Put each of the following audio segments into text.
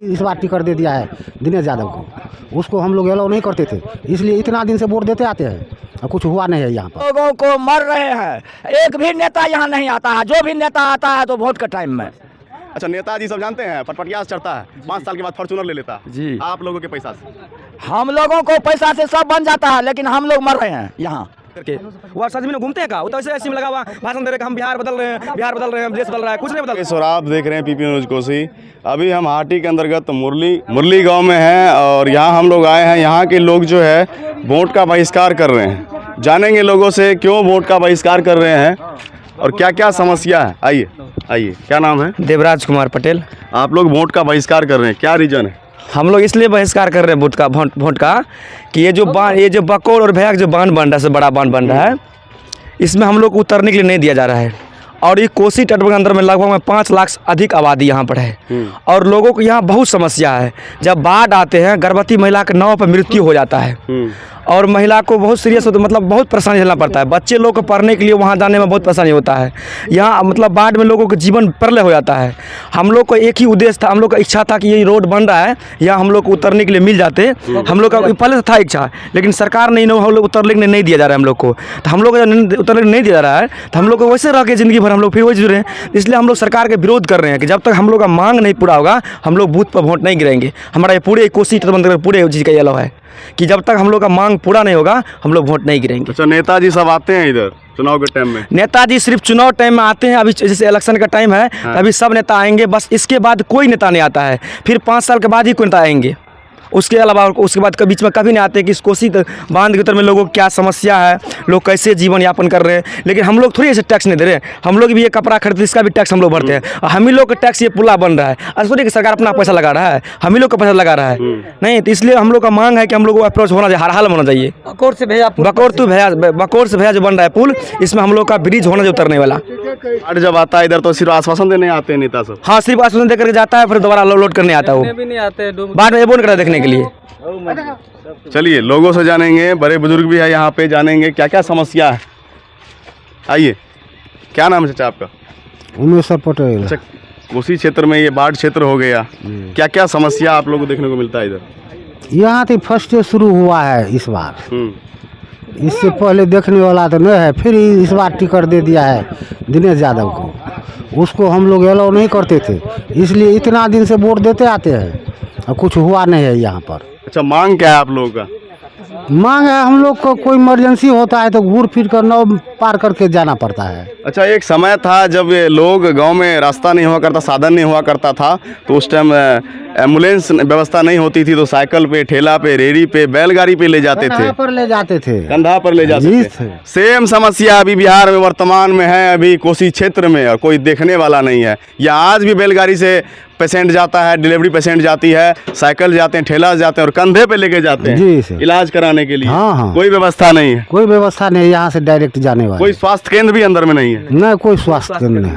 इस बार टिकट दे दिया है दिनेश यादव को, उसको हम लोग अलाउ नहीं करते थे, इसलिए इतना दिन से वोट देते आते हैं और कुछ हुआ नहीं है यहाँ पर। लोगों को मर रहे हैं, एक भी नेता यहाँ नहीं आता है, जो भी नेता आता है तो वोट के टाइम में। अच्छा, नेताजी सब जानते हैं पटपटिया से चढ़ता है, 5 साल के बाद फॉर्चूनर ले लेता है जी। आप लोगों के पैसा से? हम लोगों को पैसा से सब बन जाता है, लेकिन हम लोग मर रहे हैं यहाँ करके। वो सच में घूमते हैं का, वो तो ऐसे सिम लगा हुआ भाषण दे रहे हैं, हम बिहार बदल रहे हैं, बिहार बदल रहे हैं, देश बदल रहा है, कुछ नहीं बदल रहा है। और आप देख रहे हैं पीपी न्यूज कोसी। अभी हम हाटी के अंतर्गत मुरली गांव में हैं और यहाँ हम लोग आए हैं। यहाँ के लोग जो है वोट का बहिष्कार कर रहे हैं। जानेंगे लोगों से क्यों वोट का बहिष्कार कर रहे हैं और क्या क्या समस्या है। आइए, क्या नाम है? देवराज कुमार पटेल। आप लोग वोट का बहिष्कार कर रहे हैं, क्या रीजन है? हम लोग इसलिए बहिष्कार कर रहे हैं वोट का कि ये जो बकौर और भैया का जो बांध बन रहा है, बड़ा बांध बन रहा है, इसमें हम लोग को उतरने के लिए नहीं दिया जा रहा है। और ये कोसी तट के अंदर में लगभग 5 लाख से अधिक आबादी यहाँ पर है और लोगों को यहाँ बहुत समस्या है। जब बाढ़ आते हैं, गर्भवती महिला के नाव पर मृत्यु हो जाता है और महिला को बहुत सीरियस होता है, मतलब बहुत परेशानी झेलना पड़ता है। बच्चे लोग को पढ़ने के लिए वहाँ जाने में बहुत परेशानी होता है। यहाँ मतलब बाढ़ में लोगों का जीवन प्रलय हो जाता है। हम लोग को एक ही उद्देश्य था, हम लोग का इच्छा था कि ये रोड बन रहा है, यहाँ हम लोग को उतरने के लिए मिल जाते। हम लोग का पहले से था इच्छा, लेकिन सरकार ने हम लोग उतरने के लिए नहीं दिया जा रहा है हम लोग को। तो हम लोग उतरने नहीं दिया जा रहा है तो हम लोग को वैसे रह के ज़िंदगी भर हम लोग फिर वही जुड़े हैं। इसलिए हम लोग सरकार के विरोध कर रहे हैं कि जब तक हम लोग का मांग नहीं पूरा होगा हम लोग बूथ पर वोट नहीं गिराएंगे। हमारा ये पूरे कोसी तटबंध पूरे चीज़ का येलो है कि जब तक हम लोग का मांग पूरा नहीं होगा हम लोग वोट नहीं गिरेंगे। अच्छा, नेताजी सब आते हैं इधर चुनाव के टाइम में? नेताजी सिर्फ चुनाव टाइम में आते हैं। अभी जैसे इलेक्शन का टाइम है अभी सब नेता आएंगे, बस इसके बाद कोई नेता नहीं आता है। फिर 5 साल के बाद ही कोई नेता आएंगे, उसके अलावा उसके बाद के बीच में कभी नहीं आते कि इस कोसी बांध के उत्तर में लोगों को क्या समस्या है, लोग कैसे जीवन यापन कर रहे हैं। लेकिन हम लोग थोड़ी ऐसे टैक्स नहीं दे रहे, हम लोग भी ये कपड़ा खरीदते इसका भी टैक्स हम लोग भरते हैं। हम ही लोग का टैक्स ये पुला बन रहा है, असोरी की सरकार अपना पैसा लगा रहा है, हम ही लोग का पैसा लगा रहा है नहीं। तो इसलिए हम लोग का मांग है कि हम लोग को अप्रोच होना चाहिए, हर हाल में होना चाहिए। बकौर से भैया जो बन रहा है पुल, इसमें हम लोग का ब्रिज होना चाहिए उतरने वाला। और जब आता है इधर तो सिर्फ आश्वासन देने आते हैं नेता सब? हाँ, सिर्फ आश्वासन देकर के जाता है, फिर दोबारा लोड करने आता है। वो भी नहीं आते, बाद में ये बोल कर देखने के लिए। चलिए लोगों से जानेंगे, बड़े बुजुर्ग भी है यहाँ पे, जानेंगे क्या क्या समस्या है। आइए, क्या नाम है चाचा आपका? उमेश पटेल। अच्छा, कोसी क्षेत्र में ये बाढ़ क्षेत्र हो गया, क्या क्या समस्या आप लोगों को देखने को मिलता है इधर? यहाँ तो फर्स्ट शुरू हुआ है इस बार, इससे पहले देखने वाला तो नहीं है। फिर इस बार टिकट दे दिया है दिनेश यादव को, उसको हम लोग अलाउ नहीं करते थे, इसलिए इतना दिन से वोट देते आते हैं और कुछ हुआ नहीं है यहाँ पर। अच्छा, मांग क्या है आप लोगों का? मांग है हम लोग को कोई इमरजेंसी होता है तो घूर फिर कर नाव पार करके जाना पड़ता है। अच्छा, एक समय था जब ये लोग गांव में रास्ता नहीं हुआ करता, साधन नहीं हुआ करता था, तो उस टाइम एम्बुलेंस व्यवस्था नहीं होती थी, तो साइकिल पे, ठेला पे, रेड़ी पे, बैलगाड़ी पे ले जाते थे, कंधा पर ले जाते थे। सेम समस्या अभी बिहार में वर्तमान में है, अभी कोसी क्षेत्र में, और कोई देखने वाला नहीं है। या आज भी बैलगाड़ी से पेशेंट जाता है, डिलीवरी पेशेंट जाती है, साइकिल जाते हैं, ठेला जाते हैं और कंधे पे लेके जाते हैं इलाज कराने के लिए। हाँ। कोई व्यवस्था नहीं है, कोई व्यवस्था नहीं, यहाँ से डायरेक्ट जाने वाला। कोई स्वास्थ्य केंद्र भी अंदर में नहीं है? नहीं, कोई स्वास्थ्य केंद्र नहीं।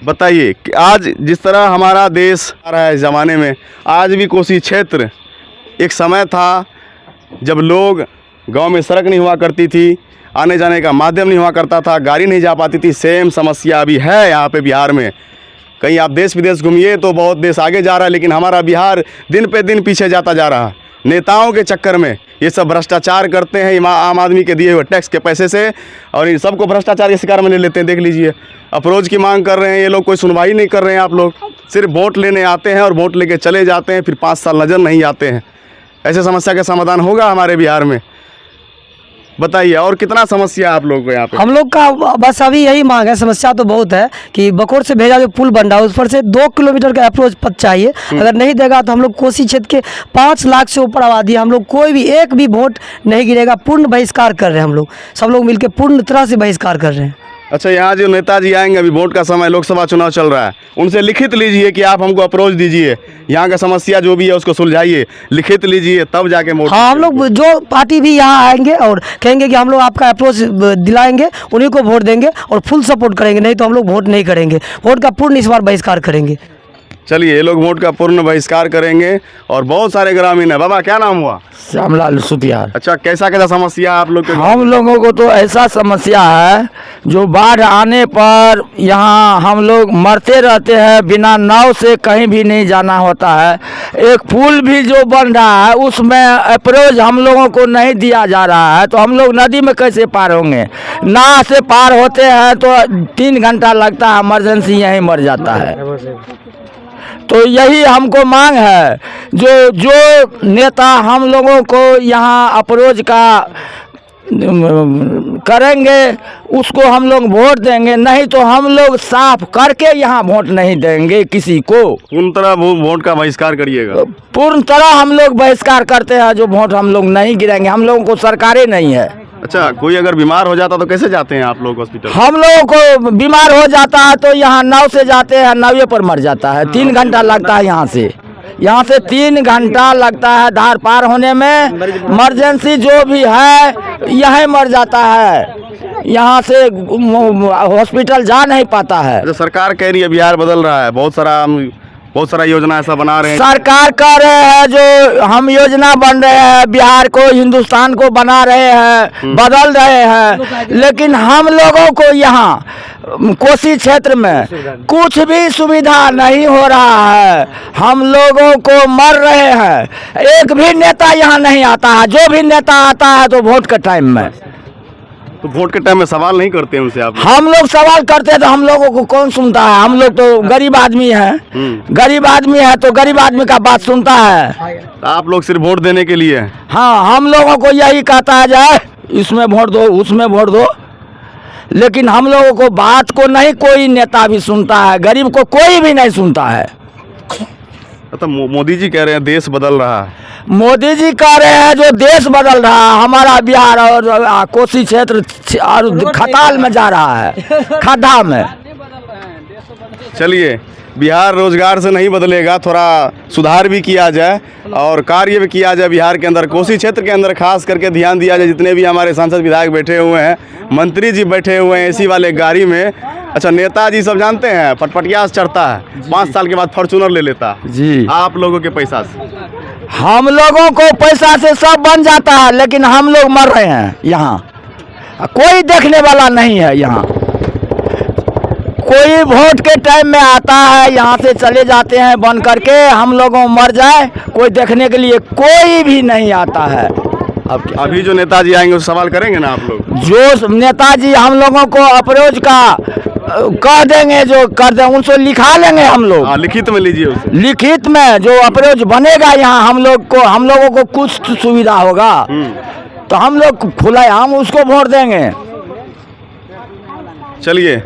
बताइए कि आज जिस तरह हमारा देश आ रहा है इस ज़माने में, आज भी कोसी क्षेत्र, एक समय था जब लोग गांव में सड़क नहीं हुआ करती थी, आने जाने का माध्यम नहीं हुआ करता था, गाड़ी नहीं जा पाती थी। सेम समस्या अभी है यहाँ पे बिहार में। कहीं आप देश विदेश घूमिए तो बहुत देश आगे जा रहा है, लेकिन हमारा बिहार दिन पे दिन पीछे जाता जा रहा है। नेताओं के चक्कर में ये सब भ्रष्टाचार करते हैं आम आदमी के दिए हुए टैक्स के पैसे से, और इन सबको भ्रष्टाचार के शिकार में ले लेते हैं। देख लीजिए, अप्रोच की मांग कर रहे हैं ये लोग, कोई सुनवाई नहीं कर रहे हैं। आप लोग सिर्फ वोट लेने आते हैं और वोट लेके चले जाते हैं, फिर 5 साल नज़र नहीं आते हैं। ऐसे समस्या का समाधान होगा हमारे बिहार में? बताइए, और कितना समस्या आप लोग को यहाँ पे? हम लोग का बस अभी यही मांग है, समस्या तो बहुत है कि बकौर से भेजा जो पुल बन रहा है उस पर से 2 किलोमीटर का अप्रोच पथ चाहिए। अगर नहीं देगा तो हम लोग कोसी क्षेत्र के 5 लाख से ऊपर आबादी, हम लोग कोई भी एक भी वोट नहीं गिरेगा। पूर्ण बहिष्कार कर रहे हैं हम लोग, सब लोग मिलकर पूर्ण तरह से बहिष्कार कर रहे हैं। अच्छा, यहाँ जो नेताजी आएंगे, अभी वोट का समय, लोकसभा चुनाव चल रहा है, उनसे लिखित लीजिए कि आप हमको अप्रोच दीजिए, यहाँ का समस्या जो भी है उसको सुलझाइए, लिखित लीजिए, तब जाके वोट। हाँ, हम लोग जो पार्टी भी यहाँ आएंगे और कहेंगे कि हम लोग आपका अप्रोच दिलाएंगे, उन्हीं को वोट देंगे और फुल सपोर्ट करेंगे, नहीं तो हम लोग वोट नहीं करेंगे। वोट का पूर्ण इस बार बहिष्कार करेंगे। चलिए, ये लोग वोट का पूर्ण बहिष्कार करेंगे और बहुत सारे ग्रामीण है। बाबा क्या नाम हुआ? श्यामलाल सुतियार। अच्छा, कैसा समस्या है आप लोग के? हम लोगों को तो ऐसा समस्या है, जो बाढ़ आने पर यहाँ हम लोग मरते रहते हैं, बिना नाव से कहीं भी नहीं जाना होता है। एक पुल भी जो बन रहा है उसमें अप्रोच हम लोगों को नहीं दिया जा रहा है, तो हम लोग नदी में कैसे पार होंगे? नाव से पार होते हैं तो 3 घंटा लगता है, इमरजेंसी यहीं मर जाता है। तो यही हमको मांग है, जो नेता हम लोगों को यहाँ अप्रोच का करेंगे उसको हम लोग वोट देंगे, नहीं तो हम लोग साफ करके यहाँ वोट नहीं देंगे किसी को। पूर्ण तरह वोट का बहिष्कार करिएगा? पूर्ण तरह हम लोग बहिष्कार करते हैं, जो वोट हम लोग नहीं गिराएंगे। हम लोगों को सरकारें नहीं है। अच्छा, कोई अगर बीमार हो जाता तो कैसे जाते हैं आप लोग हॉस्पिटल? हम लोगों को बीमार हो जाता है तो यहाँ नाव से जाते हैं, नावे पर मर जाता है। 3 घंटा लगता है यहाँ से 3 घंटा लगता है धार पार होने में। इमरजेंसी जो भी है यहीं मर जाता है, यहाँ से हॉस्पिटल जा नहीं पाता है। अच्छा, सरकार कह रही है बिहार बदल रहा है, बहुत सारा योजना ऐसा बना रहे हैं। सरकार कह रहे हैं जो हम योजना बन रहे हैं, बिहार को हिंदुस्तान को बना रहे हैं, बदल रहे हैं, लेकिन हम लोगों को यहाँ कोसी क्षेत्र में कुछ भी सुविधा नहीं हो रहा है। हम लोगों को मर रहे हैं। एक भी नेता यहाँ नहीं आता है, जो भी नेता आता है तो वोट के टाइम में। तो वोट के टाइम में सवाल नहीं करते हैं उनसे आप? हम लोग सवाल करते हैं तो हम लोगों को कौन सुनता है? हम लोग तो गरीब आदमी है, गरीब आदमी है तो गरीब आदमी का बात सुनता है। आप लोग सिर्फ वोट देने के लिए? हाँ, हम लोगों को यही कहता है जाए इसमें वोट दो, उसमें वोट दो, लेकिन हम लोगों को बात को नहीं कोई नेता भी सुनता है, गरीब को कोई भी नहीं सुनता है। तो मोदी जी कह रहे हैं देश बदल रहा है। मोदी जी कह रहे हैं जो देश बदल रहा है, हमारा बिहार और कोसी क्षेत्र और खताल में जा रहा है, खड्डा में। चलिए, बिहार रोजगार से नहीं बदलेगा, थोड़ा सुधार भी किया जाए और कार्य भी किया जाए बिहार के अंदर, कोसी क्षेत्र के अंदर खास करके ध्यान दिया जाए। जितने भी हमारे सांसद विधायक बैठे हुए हैं, मंत्री जी बैठे हुए हैं एसी वाले गाड़ी में। अच्छा, नेताजी सब जानते हैं पटपटिया से चढ़ता है, 5 साल के बाद फॉर्चूनर ले लेता जी। आप लोगों के पैसा से? हम लोगों को पैसा से सब बन जाता है, लेकिन हम लोग मर रहे हैं यहाँ, कोई देखने वाला नहीं है। यहाँ कोई वोट के टाइम में आता है, यहाँ से चले जाते हैं बन करके, हम लोगों मर जाए, कोई देखने के लिए कोई भी नहीं आता है। अब अभी जो नेताजी आएंगे उस सवाल करेंगे ना आप लोग? जो नेताजी हम लोगों को अप्रोच का कह देंगे, जो कर देंगे उनसे लिखा लेंगे हम लोग। लिखित में लीजिए उसे। लिखित में जो अप्रोच बनेगा यहाँ हम लोगों को कुछ सुविधा होगा तो हम लोग खुला हम उसको वोट देंगे। चलिए,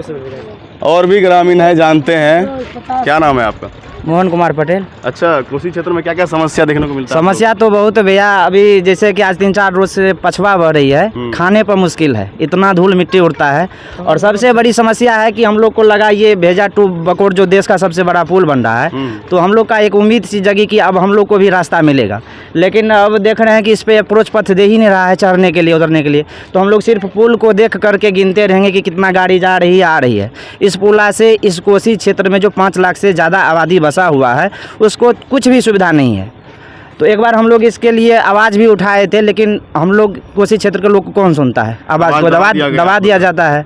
और भी ग्रामीण है, जानते हैं। क्या नाम है आपका? मोहन कुमार पटेल। अच्छा, कोसी क्षेत्र में क्या क्या समस्या देखने को मिलता है? समस्या तो बहुत है भैया। अभी जैसे कि आज 3-4 रोज से पछवा बह रही है, खाने पर मुश्किल है, इतना धूल मिट्टी उड़ता है। और सबसे बड़ी समस्या है कि हम लोग को लगा ये भेजा टू बकोर जो देश का सबसे बड़ा पुल बन रहा है, तो हम लोग का एक उम्मीद सी जगी कि अब हम लोग को भी रास्ता मिलेगा। लेकिन अब देख रहे हैं कि इस पर अप्रोच पथ दे ही नहीं रहा है चढ़ने के लिए, उतरने के लिए। तो हम लोग सिर्फ पुल को देख करके गिनते रहेंगे कि कितना गाड़ी जा रही है, आ रही है। इस पुल से इस कोसी क्षेत्र में जो 5 लाख से ज़्यादा आबादी बसा हुआ है उसको कुछ भी सुविधा नहीं है। तो एक बार हम लोग इसके लिए आवाज़ भी उठाए थे, लेकिन हम लोग कोसी क्षेत्र के लोग को कौन सुनता है, आवाज़ को दबा दिया जाता है।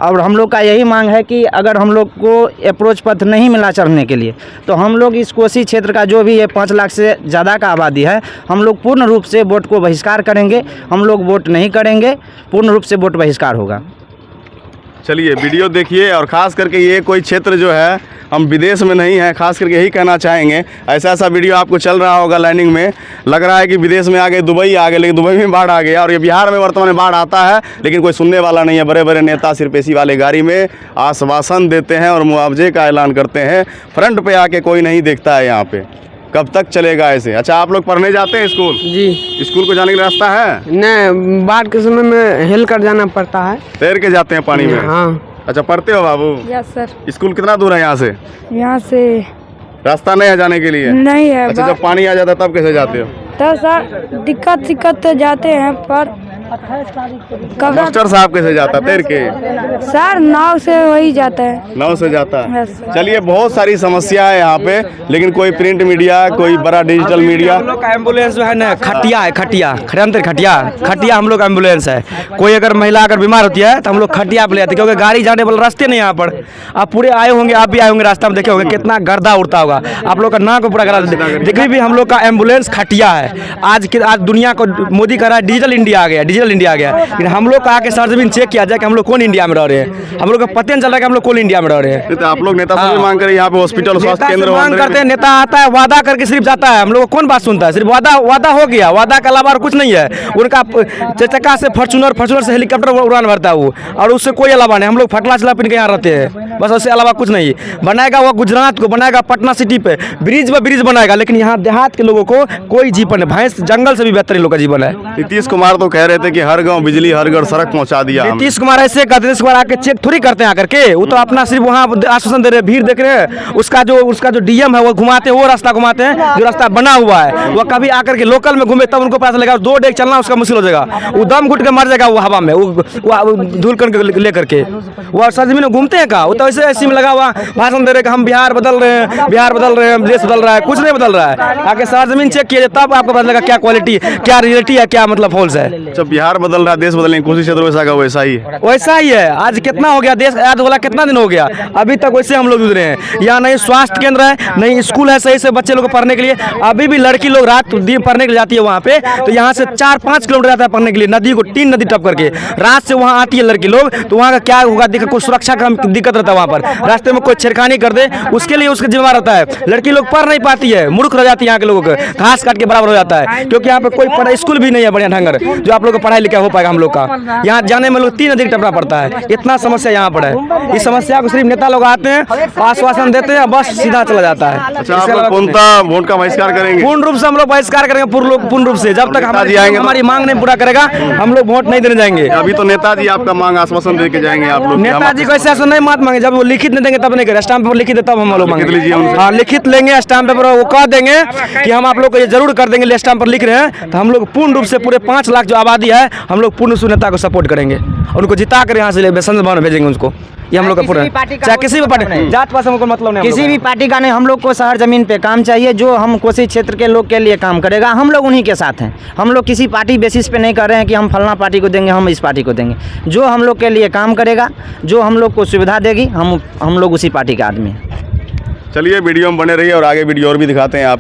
और हम लोग का यही मांग है कि अगर हम लोग को अप्रोच पथ नहीं मिला चढ़ने के लिए, तो हम लोग इस कोसी क्षेत्र का जो भी है 5 लाख से ज़्यादा का आबादी है, हम लोग पूर्ण रूप से वोट को बहिष्कार करेंगे। हम लोग वोट नहीं करेंगे, पूर्ण रूप से वोट बहिष्कार होगा। चलिए, वीडियो देखिए और ख़ास करके ये कोई क्षेत्र जो है, हम विदेश में नहीं हैं, खास करके यही कहना चाहेंगे। ऐसा वीडियो आपको चल रहा होगा लाइनिंग में, लग रहा है कि विदेश में आ गए, दुबई आ गए, लेकिन दुबई में बाढ़ आ गया। और ये बिहार में वर्तमान में बाढ़ आता है, लेकिन कोई सुनने वाला नहीं है। बड़े बड़े नेता सिर्फ एसी वाले गाड़ी में आश्वासन देते हैं और मुआवजे का ऐलान करते हैं, फ्रंट पे आके कोई नहीं देखता है यहाँ पे। कब तक चलेगा ऐसे? अच्छा, आप लोग पढ़ने जाते हैं स्कूल? जी। स्कूल को जाने के लिए रास्ता है? नहीं, बाढ़ के समय में हिल कर जाना पड़ता है। तैर के जाते हैं पानी में? हाँ। अच्छा, पढ़ते हो बाबू? Yes sir. स्कूल कितना दूर है यहाँ से? यहाँ से रास्ता नहीं है जाने के लिए? नहीं है। अच्छा, जब पानी आ जाता है तब कैसे जाते हो? तो सर दिक्कत तो जाते हैं, पर मास्टर साहब कैसे जाता तैर के? सर नाव से वही जाता है। नाव से जाता है। Yes, sir. चलिए, बहुत सारी समस्या है यहाँ पे, लेकिन कोई प्रिंट मीडिया, कोई बड़ा डिजिटल मीडिया। हम लोग का एम्बुलेंस जो है ना खटिया है, खटिया खड़ंतर खटिया हम लोग का एम्बुलेंस है। कोई अगर महिला अगर बीमार होती है तो हम लोग खटिया पे ले जाते हैं, क्योंकि गाड़ी जाने वाले रास्ते नहीं यहाँ पर। आप पूरे आए होंगे, आप भी आए होंगे, रास्ता में देखे होंगे कितना गर्दा उड़ता होगा, आप लोग का नाक को पूरा गरा देखिए भी। हम लोग का एम्बुलेंस खटिया है। आज दुनिया को मोदी कह रहा है डिजिटल इंडिया आ गया, डिजिटल इंडिया आ गया, लेकिन हम लोग का आके सरजमीन चेक किया जाए कि हम लोग कौन इंडिया में रह रहे हैं। हम लोग को पता नहीं चल रहा है कि हम लोग कौन इंडिया में रह रहे हैं। तो आप लोग नेता से भी मांग करें यहाँ पे हॉस्पिटल, स्वास्थ्य नेता से केंद्र मांग करते हैं, नेता आता है वादा करके सिर्फ जाता है। हम लोग को कौन बात सुनता है? सिर्फ वादा हो गया, वादा के अलावा और कुछ नहीं है। उनका चक्का से फॉर्चूनर से हेलीकॉप्टर उड़ान भरता है वो, और उससे कोई अलावा नहीं। हम लोग फटला चला पिन के यहाँ रहते हैं, बस उससे अलावा कुछ नहीं। बनाएगा वो गुजरात को, बनाएगा पटना सिटी पे ब्रिज बनाएगा, लेकिन यहाँ देहात के लोगों को कोई जीवन है, भैंस जंगल से भी बेहतर इन लोग का जीवन है। नीतीश कुमार तो कह रहे थे कि हर गांव बिजली, हर घर सड़क पहुंचा दिया। नीतीश कुमार ऐसे कहते, नीतीश कुमार आके चेक थोड़ी करते हैं आकर के। वो तो अपना सिर्फ वहाँ आश्वासन दे रहे हैं, भीड़ देख रहे हैं। उसका जो डीएम है वो घुमाते हैं, वो रास्ता घुमाते हैं जो रास्ता बना हुआ है। वो कभी आकर के लोकल में घूमे तब उनको पता लगेगा। 2 डेग चलना उसका मुश्किल हो जाएगा, वो दम घुट के मर जाएगा वो हवा में, वो धूल कर लेकर के। वो सरजमीन में घूमते हैं का? वो तो ऐसे में लगा हुआ भाषण दे रहे कि हम बिहार बदल रहे हैं, देश बदल रहा है। कुछ नहीं बदल रहा है। आगे सरजमीन चेक किए तब आपको पता लगेगा क्या क्वालिटी, क्या रियलिटी है, क्या मतलब फॉल्स है। जब बिहार बदल रहा है, देश बदलने की कोशिश है, तो वैसा ही है। वैसा ही है। आज कितना हो गया देश आजाद वाला, कितना दिन हो गया, अभी तक वैसे हम लोग गुजरे हैं। यहाँ नहीं स्वास्थ्य केंद्र है, नहीं स्कूल है सही से बच्चे लोग को पढ़ने के लिए। अभी भी लड़की लोग रात दिन पढ़ने के लिए जाती है वहाँ पे, तो यहाँ से 4-5 किलोमीटर जाता है पढ़ने के लिए, नदी को 3 नदी टप करके रात से वहाँ आती है लड़की लोग। तो वहाँ का क्या होगा, कोई सुरक्षा का दिक्कत रहता है वहाँ पर। रास्ते में कोई छेड़खानी कर दे, उसके लिए उसका जिम्मेवार रहता है। लड़की लोग पढ़ नहीं पाती है, मूर्ख रह जाती है यहाँ के लोगों को, घास काट के बराबर हो जाता है, क्योंकि यहाँ पे कोई स्कूल भी नहीं है बढ़िया ढंगर जो आप लोग को पढ़ाई लिखा हो पाएगा। हम लोग का यहाँ जाने में लोग 3 नदी टपना पड़ता है, इतना समस्या यहाँ पर है। इस समस्या को सिर्फ नेता लोग आते हैं, आश्वासन देते हैं, बस सीधा चला जाता है। अच्छा, आप लोग पूर्णतः वोट का बहिष्कार करेंगे? पूर्ण रूप से हम लोग बहिष्कार करेंगे, पूर्ण रूप से। जब तक हमारी मांग नहीं पूरा करेगा हम लोग वोट नहीं देने जाएंगे। अभी तो नेताजी आपका मांग आश्वासन दे के जाएंगे आप लोग? नेताजी को ऐसे नहीं मत मांगे, जब वो लिखित नहीं देंगे तब नहीं करें। स्टाम्प पेपर लिखित तब हम लोग मांगे। हाँ, लिखित लेंगे, स्टाम्प पेपर वो कह देंगे कि हम आप लोग को ये जरूर कर देंगे, स्टाम्प पर लिख रहे हैं, तो हम लोग पूर्ण रूप से पूरे 5 लाख जो आबादी है, हम लोग पूर्ण रूप नेता को सपोर्ट करेंगे, उनको जिता कर यहाँ से संसद भवन भेजेंगे उसको। ये हम लोग का पूरा, चाहे किसी भी पार्टी जात पात हमको मतलब नहीं, किसी भी पार्टी का नहीं। हम लोग को शहर जमीन पे काम चाहिए, जो हम कोसी क्षेत्र के लोग के लिए काम करेगा, हम लोग उन्हीं के साथ हैं। हम लोग किसी पार्टी बेसिस पे नहीं कर रहे हैं कि हम फलना पार्टी को देंगे, हम इस पार्टी को देंगे। जो हम लोग के लिए काम करेगा, जो हम लोग को सुविधा देगी, हम लोग उसी पार्टी के आदमी हैं। चलिए, वीडियो में बने रहिए और आगे वीडियो और भी दिखाते हैं आप।